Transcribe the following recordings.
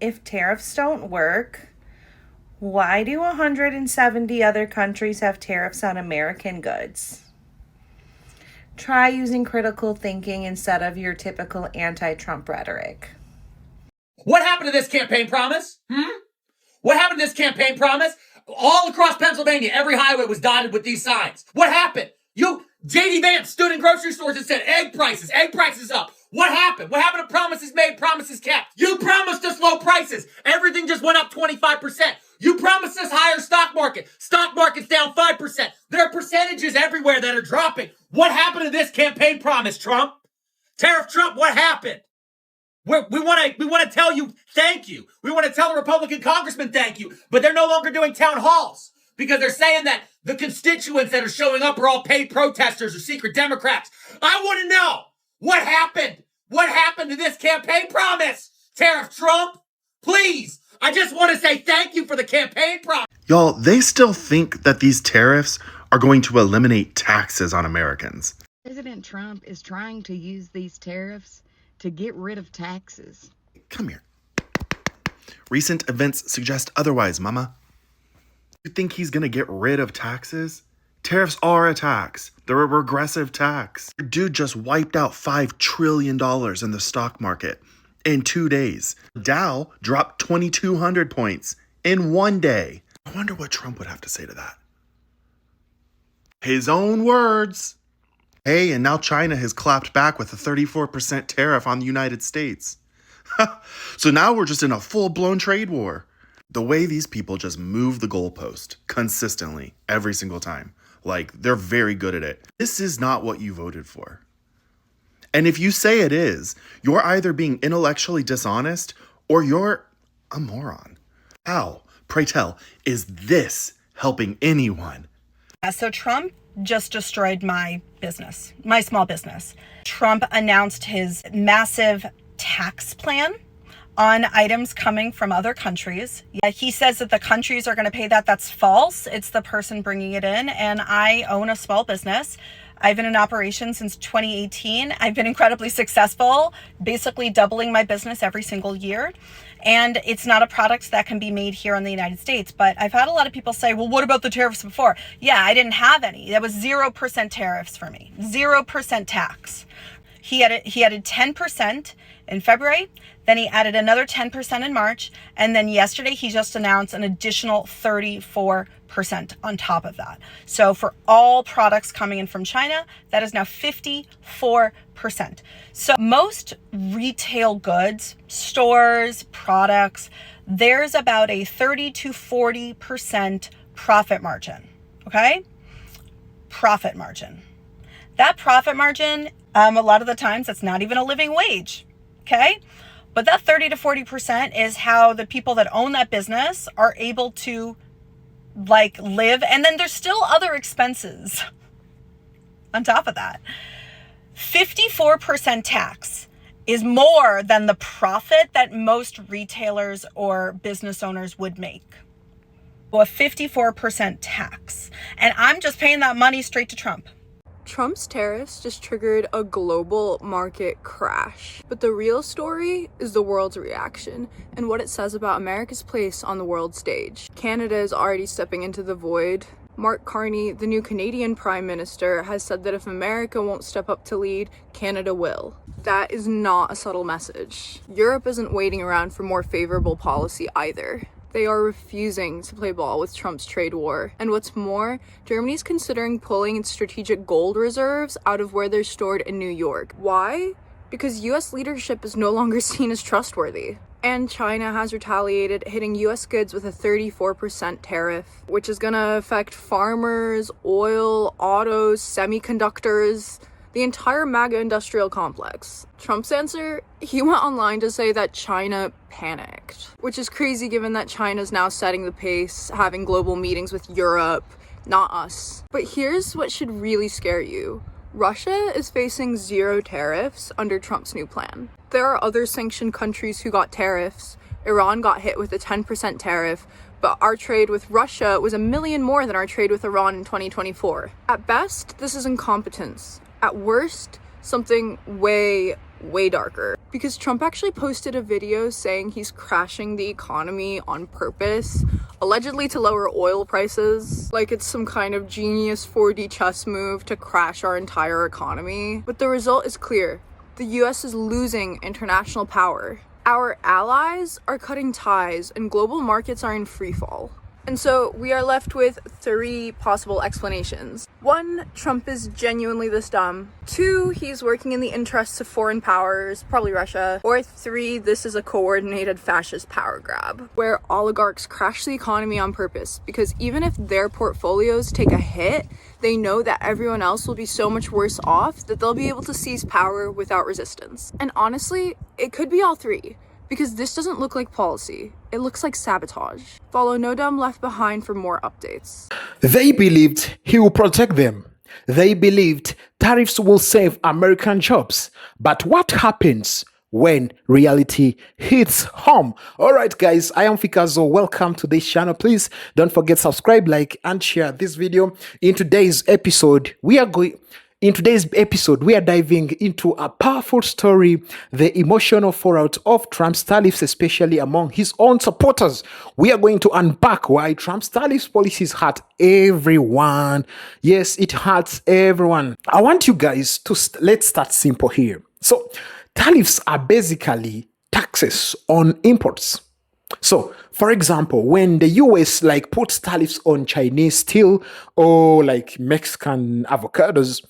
if tariffs don't work, why do 170 other countries have tariffs on American goods? Try using critical thinking instead of your typical anti-Trump rhetoric. What happened to this campaign promise? What happened to this campaign promise? All across Pennsylvania, every highway was dotted with these signs. What happened? J.D. Vance stood in grocery stores and said, egg prices up. What happened? What happened to promises made, promises kept? You promised us low prices. Everything just went up 25%. You promised us higher stock market. Stock market's down 5%. There are percentages everywhere that are dropping. What happened to this campaign promise, Trump? Tariff Trump, what happened? We want to tell you thank you. We want to tell the Republican congressman thank you, but they're no longer doing town halls because they're saying that the constituents that are showing up are all paid protesters or secret Democrats. I want to know what happened. What happened to this campaign promise? Tariff Trump, please. I just want to say thank you for the campaign promise. Y'all, they still think that these tariffs are going to eliminate taxes on Americans. President Trump is trying to use these tariffs to get rid of taxes. Come here. Recent events suggest otherwise, Mama. You think he's gonna get rid of taxes? Tariffs are a tax. They're a regressive tax. The dude just wiped out $5 trillion in the stock market in 2 days. Dow dropped 2,200 points in 1 day. I wonder what Trump would have to say to that. His own words. Hey, and now China has clapped back with a 34% tariff on the United States. So now we're just in a full-blown trade war. The way these people just move the goalpost consistently every single time. Like, they're very good at it. This is not what you voted for. And if you say it is, you're either being intellectually dishonest or you're a moron. How, pray tell, is this helping anyone? So Trump just destroyed my business, my small business. Trump announced his massive tax plan on items coming from other countries. He says that the countries are going to pay that. That's false. It's the person bringing it in. And I own a small business. I've been in operation since 2018. I've been incredibly successful, basically doubling my business every single year. And it's not a product that can be made here in the United States. But I've had a lot of people say, well, what about the tariffs before? Yeah, I didn't have any. That was 0% tariffs for me, 0% tax. He added 10% in February, then he added another 10% in March, and then yesterday he just announced an additional 34% on top of that. So for all products coming in from China, that is now 54%. So most retail goods, stores, products, there's about a 30 to 40% profit margin, okay? Profit margin. That profit margin, a lot of the times, it's not even a living wage, okay? But that 30 to 40% is how the people that own that business are able to live. And then there's still other expenses on top of that. 54% tax is more than the profit that most retailers or business owners would make. Well, a 54% tax. And I'm just paying that money straight to Trump. Trump's tariffs just triggered a global market crash. But the real story is the world's reaction and what it says about America's place on the world stage. Canada is already stepping into the void. Mark Carney, the new Canadian Prime Minister, has said that if America won't step up to lead, Canada will. That is not a subtle message. Europe isn't waiting around for more favorable policy either. They are refusing to play ball with Trump's trade war. And what's more, Germany's considering pulling its strategic gold reserves out of where they're stored in New York. Why? Because US leadership is no longer seen as trustworthy. And China has retaliated, hitting US goods with a 34% tariff, which is gonna affect farmers, oil, autos, semiconductors, the entire MAGA industrial complex. Trump's answer? He went online to say that China panicked, which is crazy given that China's now setting the pace, having global meetings with Europe, not us. But here's what should really scare you. Russia is facing 0 tariffs under Trump's new plan. There are other sanctioned countries who got tariffs. Iran got hit with a 10% tariff, but our trade with Russia was 1 million more than our trade with Iran in 2024. At best, this is incompetence. At worst, something way, way darker. Because Trump actually posted a video saying he's crashing the economy on purpose, allegedly to lower oil prices, like it's some kind of genius 4D chess move to crash our entire economy. But the result is clear. The US is losing international power. Our allies are cutting ties and global markets are in free fall. And so we are left with 3 possible explanations. 1, Trump is genuinely this dumb. 2, he's working in the interests of foreign powers, probably Russia. Or 3, this is a coordinated fascist power grab, where oligarchs crash the economy on purpose, because even if their portfolios take a hit, they know that everyone else will be so much worse off that they'll be able to seize power without resistance. And honestly, it could be all 3. Because this doesn't look like policy. It looks like sabotage. Follow No Dumb Left Behind for more updates. They believed he will protect them. They believed tariffs will save American jobs. But what happens when reality hits home? All right, guys, I am Fikazo. Welcome to this channel. Please don't forget subscribe, like, and share this video. In today's episode, we are diving into a powerful story, the emotional fallout of Trump's tariffs, especially among his own supporters. We are going to unpack why Trump's tariffs policies hurt everyone. Yes, it hurts everyone. I want you guys to, let's start simple here. So, tariffs are basically taxes on imports. So, for example, when the US puts tariffs on Chinese steel or Mexican avocados,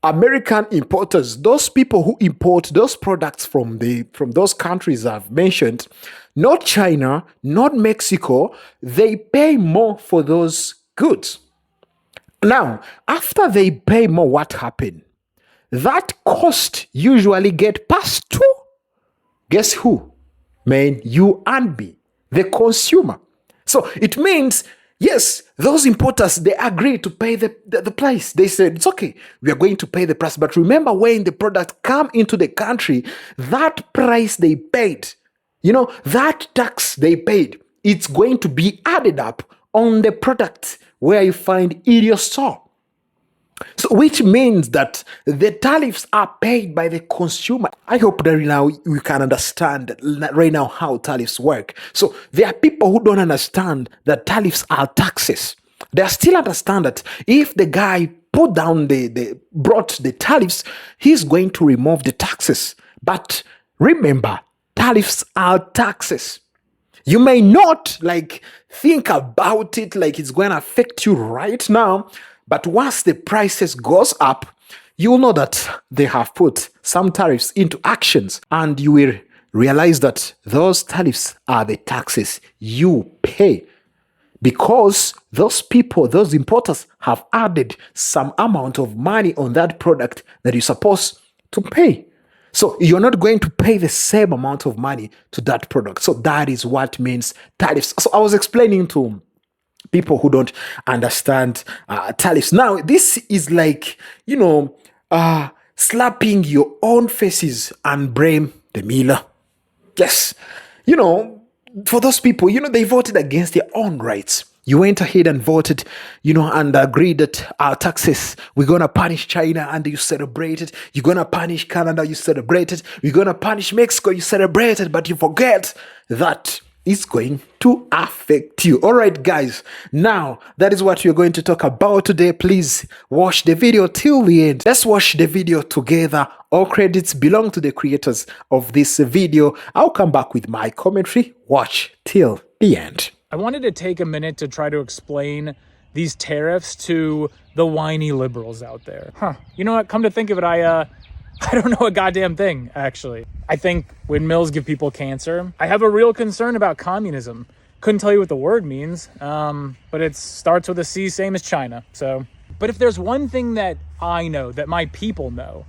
American importers, those people who import those products from those countries I've mentioned, not China, not Mexico, they pay more for those goods. Now, after they pay more, what happened? That cost usually get passed to, guess who? Man, you and me, the consumer. So it means, yes, those importers, they agree to pay the price. They said, it's okay, we are going to pay the price. But remember, when the product come into the country, that price they paid, that tax they paid, it's going to be added up on the product where you find in your store. So, which means that the tariffs are paid by the consumer. I hope that now you can understand right now how tariffs work. So there are people who don't understand that tariffs are taxes. They still understand that if the guy brought the tariffs, he's going to remove the taxes. But remember, tariffs are taxes. You may not think about it like it's going to affect you right now. But once the prices goes up, you will know that they have put some tariffs into actions, and you will realize that those tariffs are the taxes you pay because those people, those importers have added some amount of money on that product that you're supposed to pay. So you're not going to pay the same amount of money to that product. So that is what means tariffs. So I was explaining to people who don't understand tariffs. Now, this is slapping your own faces and blame the miller. Yes. For those people, they voted against their own rights. You went ahead and voted, and agreed that our taxes, we're going to punish China, and you celebrated. You're going to punish Canada, you celebrated. We're going to punish Mexico, you celebrated, but you forget that it's going to affect you. All right, guys. Now, that is what we're going to talk about today. Please watch the video till the end. Let's watch the video together. All credits belong to the creators of this video. I'll come back with my commentary. Watch till the end. I wanted to take a minute to try to explain these tariffs to the whiny liberals out there. You know what? Come to think of it, I don't know a goddamn thing, actually. I think windmills give people cancer. I have a real concern about communism. Couldn't tell you what the word means, but it starts with a C, same as China. But if there's one thing that I know, that my people know,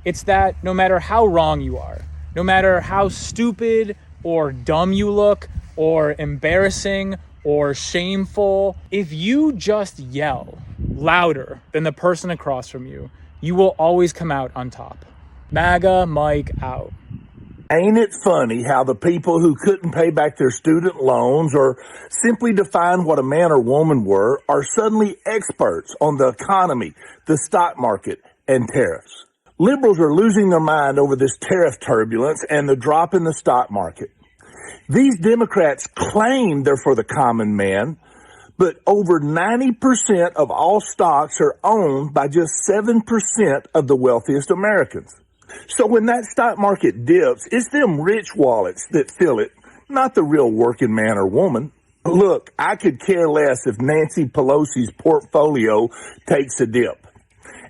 it's that no matter how wrong you are, no matter how stupid or dumb you look, or embarrassing or shameful, if you just yell louder than the person across from you, you will always come out on top. MAGA Mike out. Ain't it funny how the people who couldn't pay back their student loans or simply define what a man or woman were are suddenly experts on the economy, the stock market, and tariffs? Liberals are losing their mind over this tariff turbulence and the drop in the stock market. These Democrats claim they're for the common man, but over 90% of all stocks are owned by just 7% of the wealthiest Americans. So when that stock market dips, it's them rich wallets that feel it, not the real working man or woman. Look, I could care less if Nancy Pelosi's portfolio takes a dip.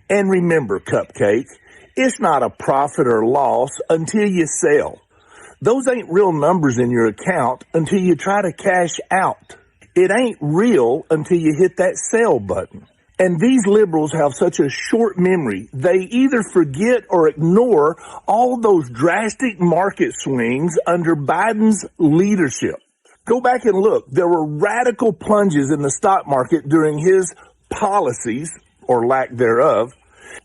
And remember, Cupcake, it's not a profit or loss until you sell. Those ain't real numbers in your account until you try to cash out. It ain't real until you hit that sell button. And these liberals have such a short memory, they either forget or ignore all those drastic market swings under Biden's leadership. Go back and look. There were radical plunges in the stock market during his policies, or lack thereof.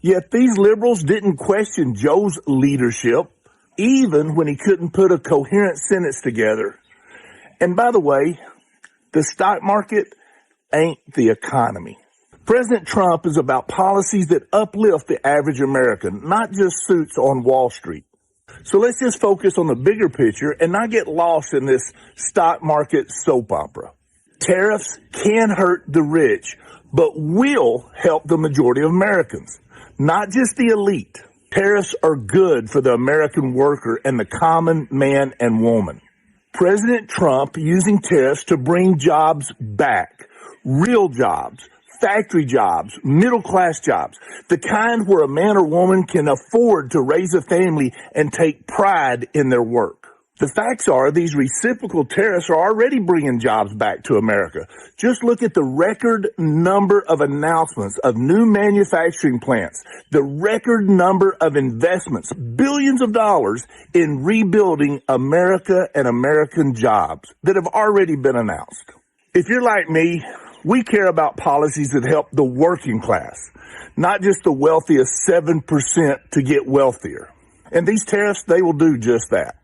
Yet these liberals didn't question Joe's leadership, even when he couldn't put a coherent sentence together. And by the way, the stock market ain't the economy. President Trump is about policies that uplift the average American, not just suits on Wall Street. So let's just focus on the bigger picture and not get lost in this stock market soap opera. Tariffs can hurt the rich, but will help the majority of Americans, not just the elite. Tariffs are good for the American worker and the common man and woman. President Trump using tariffs to bring jobs back, real jobs, factory jobs, middle-class jobs, the kind where a man or woman can afford to raise a family and take pride in their work. The facts are these reciprocal tariffs are already bringing jobs back to America. Just look at the record number of announcements of new manufacturing plants, the record number of investments, billions of dollars in rebuilding America and American jobs that have already been announced. If you're like me, we care about policies that help the working class, not just the wealthiest 7% to get wealthier. And these tariffs, they will do just that.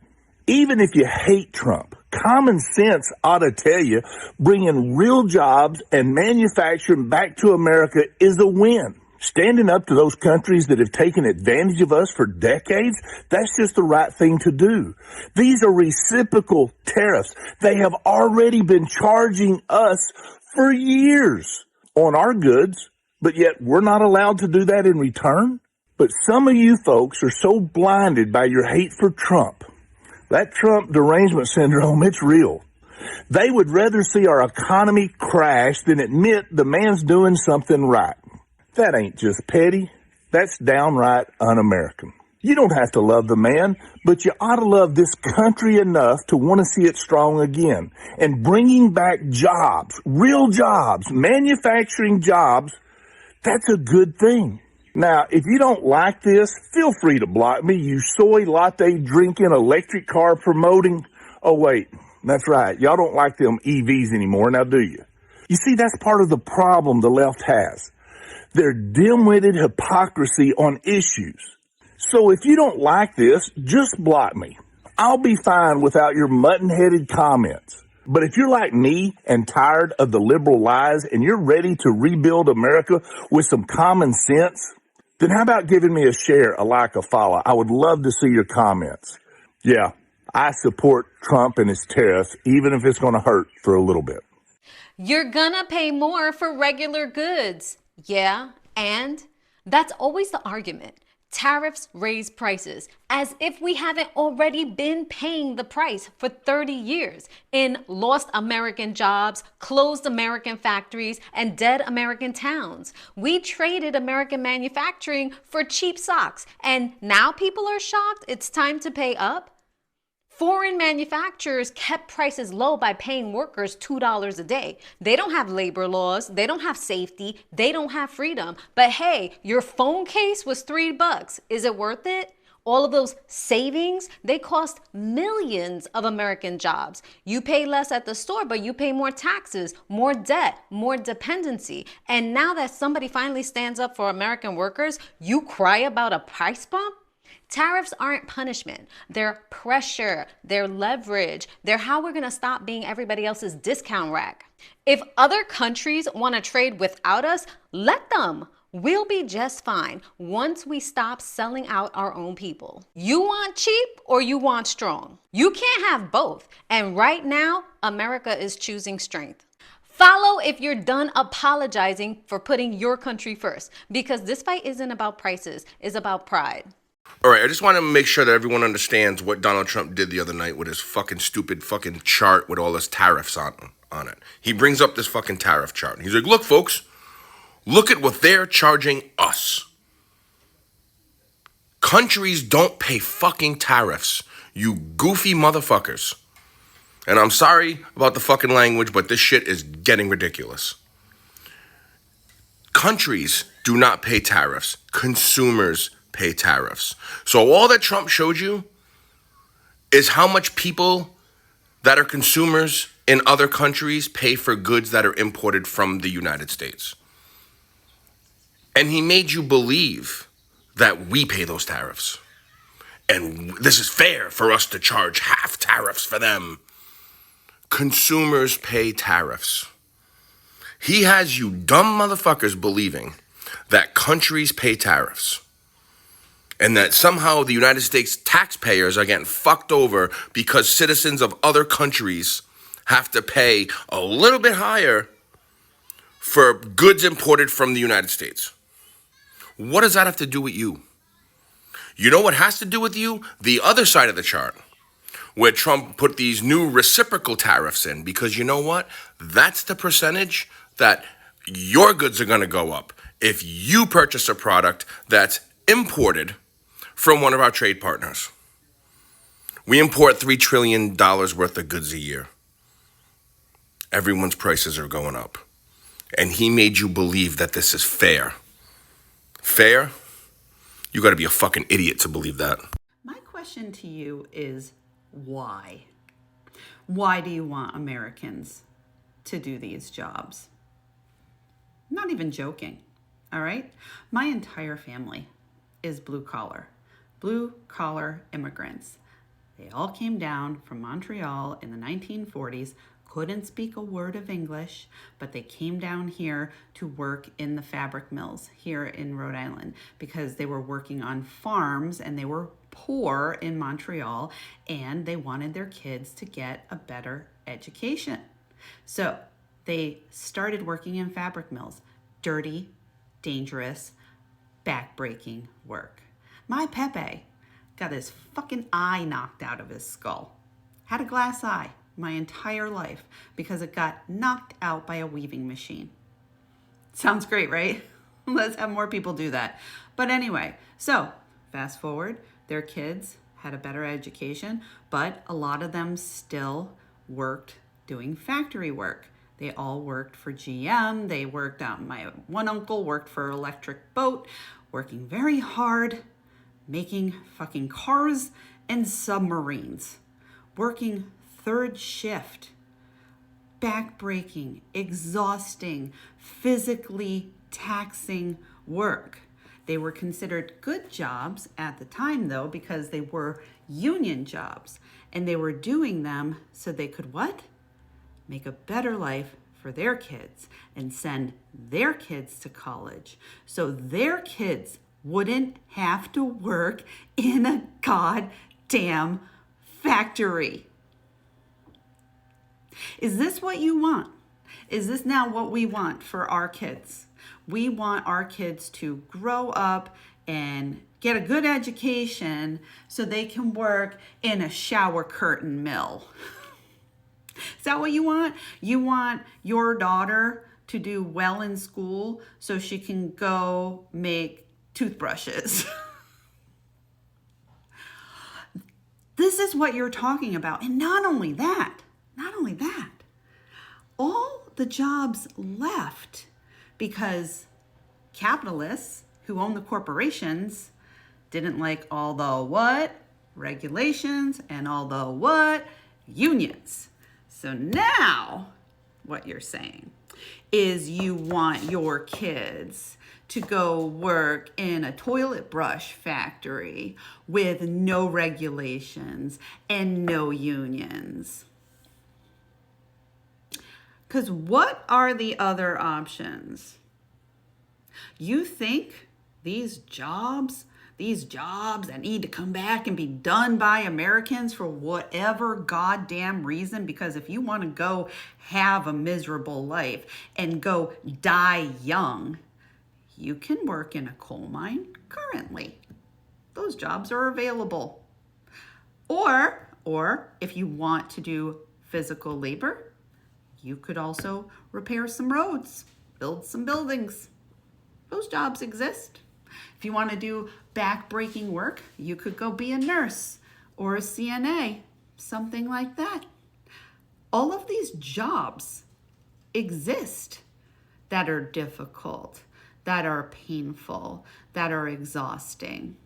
Even if you hate Trump, common sense ought to tell you bringing real jobs and manufacturing back to America is a win. Standing up to those countries that have taken advantage of us for decades, that's just the right thing to do. These are reciprocal tariffs. They have already been charging us for years on our goods, but yet we're not allowed to do that in return. But some of you folks are so blinded by your hate for Trump. That Trump derangement syndrome, it's real. They would rather see our economy crash than admit the man's doing something right. That ain't just petty. That's downright un-American. You don't have to love the man, but you ought to love this country enough to want to see it strong again. And bringing back jobs, real jobs, manufacturing jobs, that's a good thing. Now, if you don't like this, feel free to block me, you soy latte drinking, electric car promoting. Oh, wait, that's right. Y'all don't like them EVs anymore, now do you? You see, that's part of the problem the left has. Their dim-witted hypocrisy on issues. So if you don't like this, just block me. I'll be fine without your mutton-headed comments. But if you're like me and tired of the liberal lies and you're ready to rebuild America with some common sense, then how about giving me a share, a like, a follow? I would love to see your comments. Yeah, I support Trump and his tariffs, even if it's going to hurt for a little bit. You're gonna pay more for regular goods. Yeah, and that's always the argument. Tariffs raise prices, as if we haven't already been paying the price for 30 years in lost American jobs, closed American factories, and dead American towns. We traded American manufacturing for cheap socks, and now people are shocked it's time to pay up? Foreign manufacturers kept prices low by paying workers $2 a day. They don't have labor laws, they don't have safety, they don't have freedom. But hey, your phone case was $3. Is it worth it? All of those savings, they cost millions of American jobs. You pay less at the store, but you pay more taxes, more debt, more dependency. And now that somebody finally stands up for American workers, you cry about a price bump? Tariffs aren't punishment. They're pressure. They're leverage. They're how we're going to stop being everybody else's discount rack. If other countries want to trade without us, let them. We'll be just fine once we stop selling out our own people. You want cheap or you want strong? You can't have both. And right now, America is choosing strength. Follow if you're done apologizing for putting your country first, because this fight isn't about prices, it's about pride. All right, I just want to make sure that everyone understands what Donald Trump did the other night with his fucking stupid fucking chart with all his tariffs on it. He brings up this fucking tariff chart. He's like, look, folks, look at what they're charging us. Countries don't pay fucking tariffs, you goofy motherfuckers. And I'm sorry about the fucking language, but this shit is getting ridiculous. Countries do not pay tariffs. Consumers pay tariffs. So all that Trump showed you is how much people that are consumers in other countries pay for goods that are imported from the United States. And he made you believe that we pay those tariffs. And this is fair for us to charge half tariffs for them. Consumers pay tariffs. He has you dumb motherfuckers believing that countries pay tariffs and that somehow the United States taxpayers are getting fucked over because citizens of other countries have to pay a little bit higher for goods imported from the United States. What does that have to do with you? You know what has to do with you? The other side of the chart, where Trump put these new reciprocal tariffs in, because you know what? That's the percentage that your goods are going to go up if you purchase a product that's imported from one of our trade partners. We import $3 trillion worth of goods a year. Everyone's prices are going up. And he made you believe that this is fair. Fair? You got to be a fucking idiot to believe that. My question to you is why? Why do you want Americans to do these jobs? I'm not even joking, all right? My entire family is blue collar immigrants. They all came down from Montreal in the 1940s, couldn't speak a word of English, but they came down here to work in the fabric mills here in Rhode Island because they were working on farms and they were poor in Montreal and they wanted their kids to get a better education. So they started working in fabric mills. Dirty, dangerous, back-breaking work. My Pepe got his fucking eye knocked out of his skull. Had a glass eye my entire life because it got knocked out by a weaving machine. Sounds great, right? Let's have more people do that. But anyway, so fast forward, their kids had a better education, but a lot of them still worked doing factory work. They all worked for GM. They worked my one uncle worked for Electric Boat, working very hard, making fucking cars and submarines, working third shift, back-breaking, exhausting, physically taxing work. They were considered good jobs at the time, though, because they were union jobs, and they were doing them so they could what? Make a better life for their kids and send their kids to college so their kids wouldn't have to work in a goddamn factory. Is this what you want? Is this now what we want for our kids? We want our kids to grow up and get a good education so they can work in a shower curtain mill. Is that what you want? You want your daughter to do well in school so she can go make toothbrushes. This is what you're talking about. And not only that, all the jobs left because capitalists who own the corporations didn't like all the what? Regulations and all the what? Unions. So now what you're saying is you want your kids to go work in a toilet brush factory with no regulations and no unions. Because what are the other options? You think these jobs that need to come back and be done by Americans for whatever goddamn reason, because if you want to go have a miserable life and go die young, you can work in a coal mine currently. Those jobs are available. Or if you want to do physical labor, you could also repair some roads, build some buildings. Those jobs exist. If you want to do back-breaking work, you could go be a nurse or a CNA, something like that. All of these jobs exist that are difficult, that are painful, that are exhausting.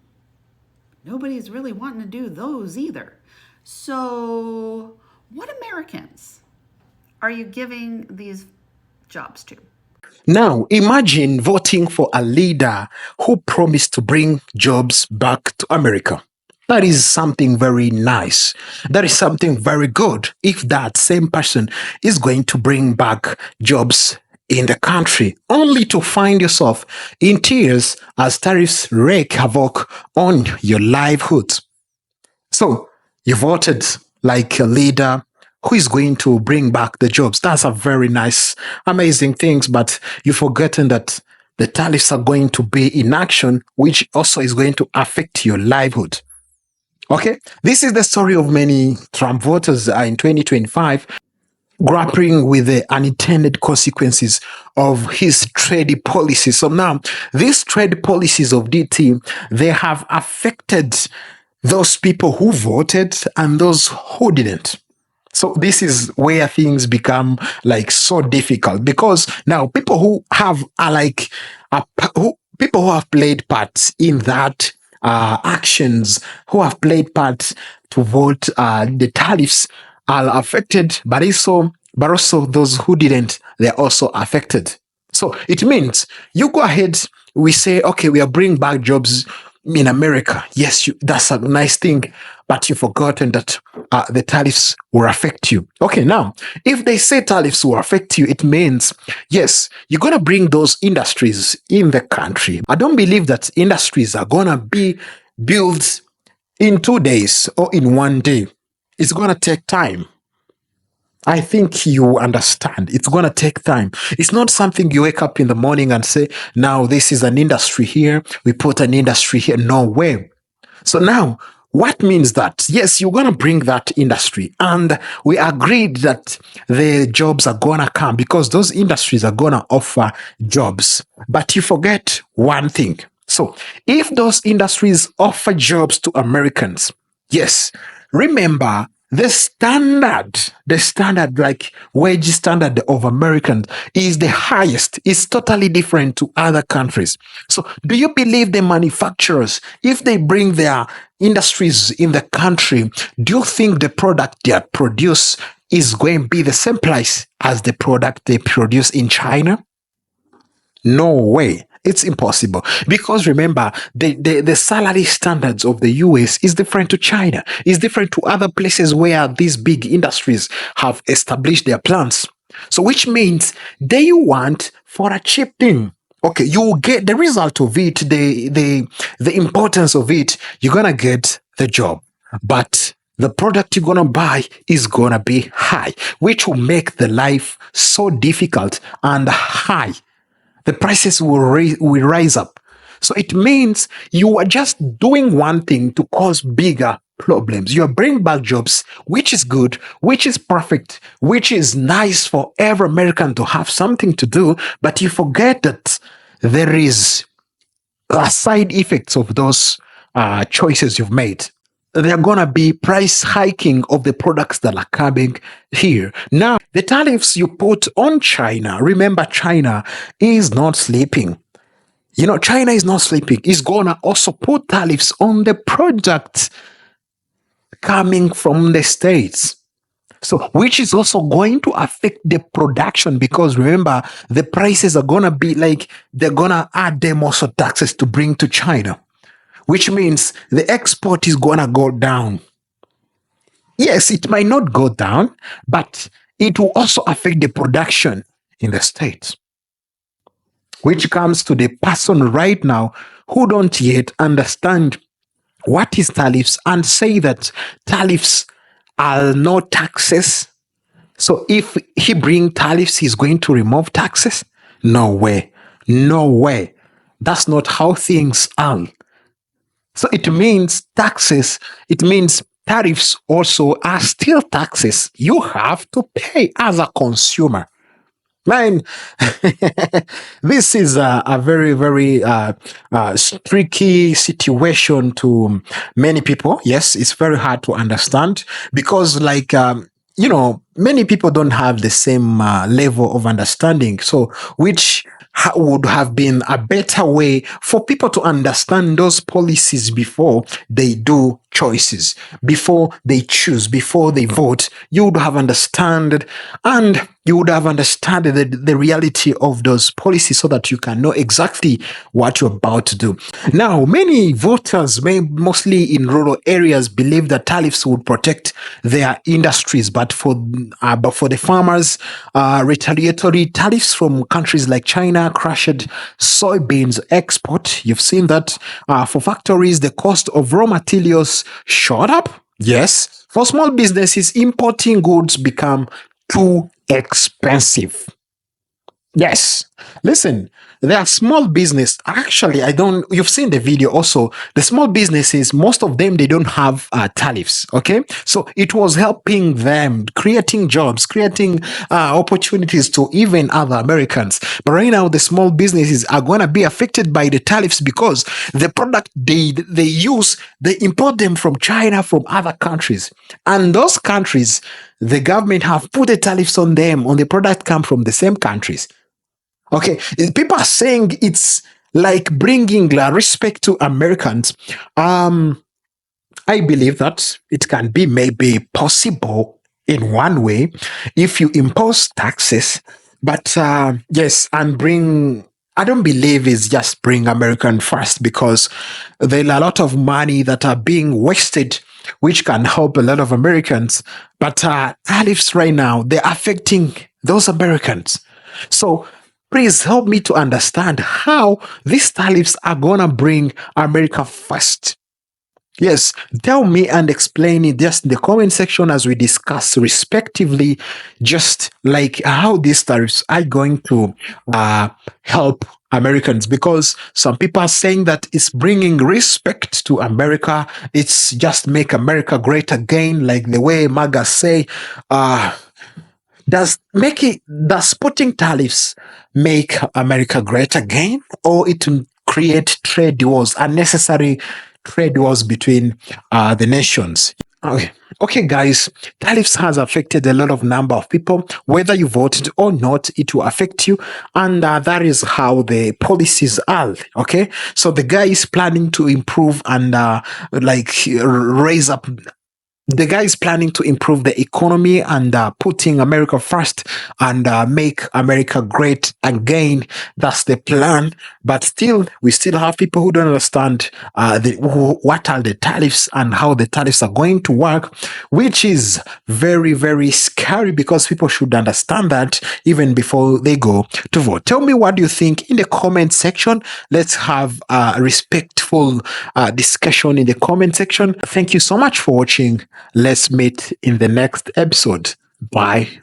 Nobody's really wanting to do those either. So, what Americans are you giving these jobs to? Now, imagine voting for a leader who promised to bring jobs back to America. That is something very nice. That is something very good if that same person is going to bring back jobs in the country, only to find yourself in tears as tariffs wreak havoc on your livelihoods. So you voted like a leader who is going to bring back the jobs. That's a very nice, amazing thing, but you've forgotten that the tariffs are going to be in action, which also is going to affect your livelihood. Okay, this is the story of many Trump voters in 2025 grappling with the unintended consequences of his trade policies. So now, these trade policies of DT, they have affected those people who voted and those who didn't. So this is where things become like so difficult, because now people who have people who have played parts in that actions, who have played parts to vote the tariffs are affected, but also those who didn't, they're also affected. So it means you go ahead, we say, okay, we are bringing back jobs in America. Yes, that's a nice thing, but you've forgotten that the tariffs will affect you. Okay, now, if they say tariffs will affect you, it means, yes, you're going to bring those industries in the country. I don't believe that industries are going to be built in 2 days or in 1 day. It's going to take time. I think you understand. It's going to take time. It's not something you wake up in the morning and say, now this is an industry here. We put an industry here. No way. So now, what means that? Yes, you're going to bring that industry. And we agreed that the jobs are going to come because those industries are going to offer jobs. But you forget one thing. So if those industries offer jobs to Americans, yes, remember, the standard like wage standard of Americans is the highest. It's totally different to other countries. So do you believe the manufacturers, if they bring their industries in the country, do you think the product they produce is going to be the same price as the product they produce in China? No way. It's impossible, because remember, the salary standards of the US is different to China, is different to other places where these big industries have established their plants. So which means they want for a cheap thing. Okay, you will get the result of it, the importance of it, you're gonna get the job. But the product you're gonna buy is gonna be high, which will make the life so difficult and high. The prices will rise up. So it means you are just doing one thing to cause bigger problems. You are bringing back jobs, which is good, which is perfect, which is nice for every American to have something to do, but you forget that there is a side effects of those choices you've made. There are going to be price hiking of the products that are coming here. Now, the tariffs you put on China, remember, China is not sleeping. You know, China is not sleeping. It's going to also put tariffs on the products coming from the States. So, which is also going to affect the production, because remember, the prices are going to be like, they're going to add them also taxes to bring to China, which means the export is going to go down. Yes, it might not go down, but it will also affect the production in the States. which comes to the person right now who don't yet understand what is tariffs and say that tariffs are no taxes. So if he bring tariffs, he's going to remove taxes? No way. No way. That's not how things are. So it means taxes, it means tariffs also are still taxes you have to pay as a consumer. Man, this is a very, very tricky situation to many people. Yes, it's very hard to understand because, like, many people don't have the same level of understanding. So, which would have been a better way for people to understand those policies before they do choices, before they choose, before they vote. You would have understood, and you would have understood the reality of those policies so that you can know exactly what you're about to do. Now, many voters, mostly in rural areas, believe that tariffs would protect their industries, but for the farmers, retaliatory tariffs from countries like China crushed soybeans export. You've seen that. For factories, the cost of raw materials shot up. Yes. For small businesses, importing goods become too expensive. Yes. Listen, there are small business. Actually, you've seen the video also. The small businesses, most of them, they don't have tariffs. Okay. So it was helping them, creating jobs, creating opportunities to even other Americans. But right now, the small businesses are going to be affected by the tariffs because the product they use, they import them from China, from other countries. And those countries, the government have put the tariffs on them, on the product come from the same countries. Okay, people are saying it's like bringing respect to Americans. I believe that it can be maybe possible in one way if you impose taxes, but yes, and bring. I don't believe it's just bring American first because there are a lot of money that are being wasted, which can help a lot of Americans. But tariffs right now, they're affecting those Americans. So please help me to understand how these tariffs are going to bring America first. Yes, tell me and explain it just in the comment section as we discuss respectively, just like how these tariffs are going to help Americans, because some people are saying that it's bringing respect to America. It's just make America great again, like the way MAGA say. Does putting tariffs make America great again, or it will create trade wars, unnecessary trade wars between the nations? Okay, guys, tariffs has affected a lot of number of people. Whether you voted or not, it will affect you, and that is how the policies are. Okay, so the guy is planning to improve and raise up. The guy is planning to improve the economy and putting America first and make America great again. That's the plan. But still, we still have people who don't understand what are the tariffs and how the tariffs are going to work, which is very, very scary because people should understand that even before they go to vote. Tell me what you think in the comment section. Let's have a respectful discussion in the comment section. Thank you so much for watching. Let's meet in the next episode. Bye.